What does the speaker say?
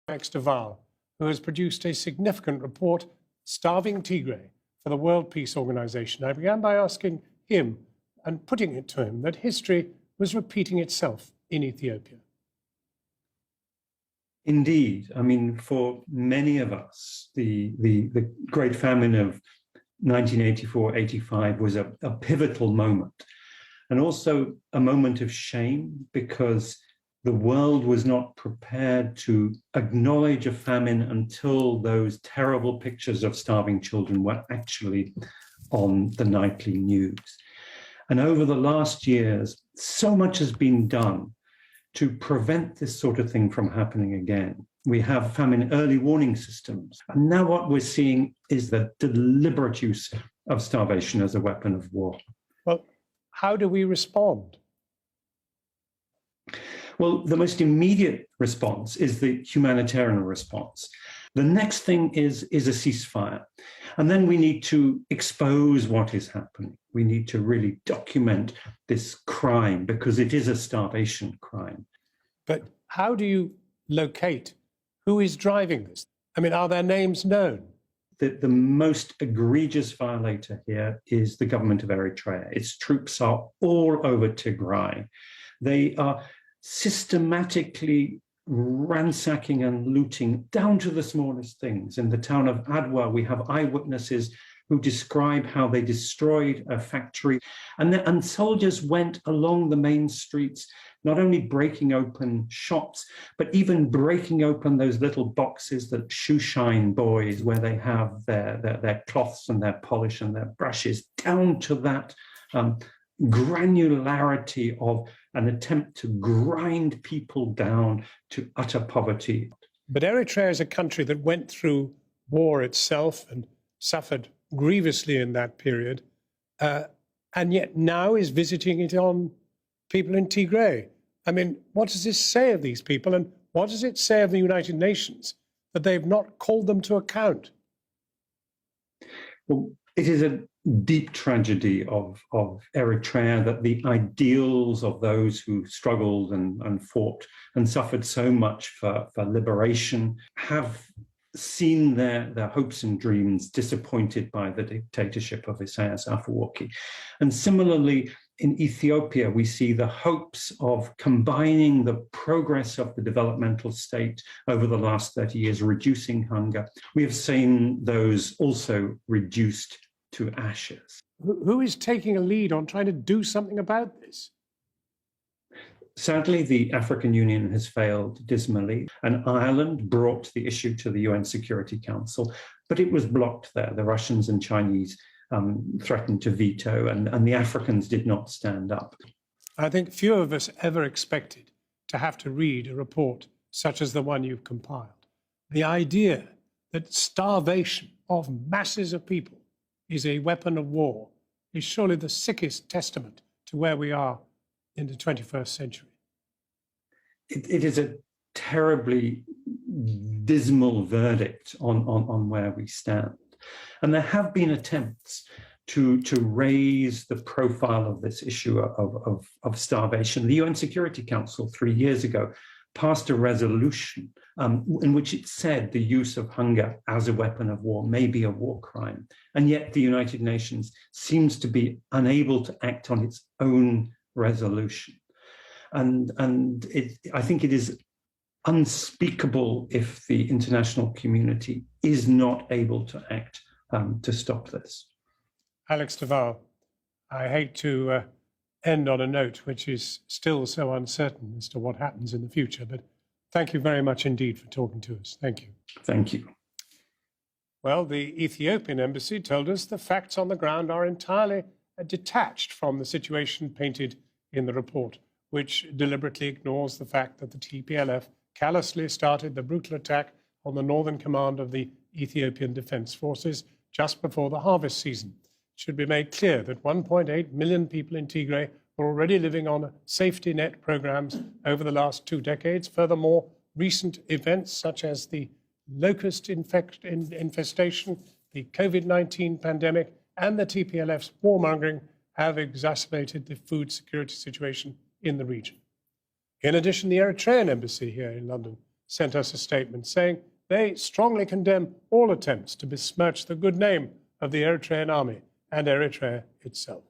Alex Duval, who has produced a significant report, Starving Tigray, for the World Peace Organization. I began by asking him and putting it to him that history was repeating itself in Ethiopia. Indeed. I mean, for many of us, the Great Famine of 1984-85 was a pivotal moment, and also a moment of shame because the world was not prepared to acknowledge a famine until those terrible pictures of starving children were actually on the nightly news. And over the last years, so much has been done to prevent this sort of thing from happening again. We have famine early warning systems. And now what we're seeing is the deliberate use of starvation as a weapon of war. Well, how do we respond? Well, the most immediate response is the humanitarian response. The next thing is a ceasefire. And then we need to expose what is happening. We need to really document this crime because it is a starvation crime. But how do you locate who is driving this? I mean, are their names known? The most egregious violator here is the government of Eritrea. Its troops are all over Tigray. They are systematically ransacking and looting down to the smallest things. In the town of Adwa, we have eyewitnesses who describe how they destroyed a factory. And soldiers went along the main streets, not only breaking open shops, but even breaking open those little boxes that shoe shine boys, where they have their cloths and their polish and their brushes, down to that granularity of an attempt to grind people down to utter poverty. But Eritrea is a country that went through war itself and suffered grievously in that period, and yet now is visiting it on people in Tigray. I mean, what does this say of these people, and what does it say of the United Nations that they've not called them to account? Well, it is a deep tragedy of Eritrea that the ideals of those who struggled and fought and suffered so much for liberation have seen their hopes and dreams disappointed by the dictatorship of Isaias Afwerki. And similarly, in Ethiopia, we see the hopes of combining the progress of the developmental state over the last 30 years, reducing hunger. We have seen those also reduced to ashes. Who is taking a lead on trying to do something about this? Sadly, the African Union has failed dismally, and Ireland brought the issue to the UN Security Council, but it was blocked there. The Russians and Chinese threatened to veto, and the Africans did not stand up. I think few of us ever expected to have to read a report such as the one you've compiled. The idea that starvation of masses of people is a weapon of war is surely the sickest testament to where we are in the 21st century. It is a terribly dismal verdict on where we stand. And there have been attempts to raise the profile of this issue of starvation. The UN Security Council 3 years ago passed a resolution in which it said the use of hunger as a weapon of war may be a war crime. And yet the United Nations seems to be unable to act on its own resolution. And I think it is unspeakable if the international community is not able to act to stop this. Alex Duval, I hate to end on a note which is still so uncertain as to what happens in the future, but thank you very much indeed for talking to us. Thank you. Thank you. Well, the Ethiopian embassy told us the facts on the ground are entirely detached from the situation painted in the report, which deliberately ignores the fact that the TPLF callously started the brutal attack on the northern command of the Ethiopian Defense Forces just before the harvest season. It should be made clear that 1.8 million people in Tigray are already living on safety net programs over the last 2 decades. Furthermore, recent events such as the locust infestation, the COVID-19 pandemic, and the TPLF's warmongering have exacerbated the food security situation in the region. In addition, the Eritrean embassy here in London sent us a statement saying they strongly condemn all attempts to besmirch the good name of the Eritrean army and Eritrea itself.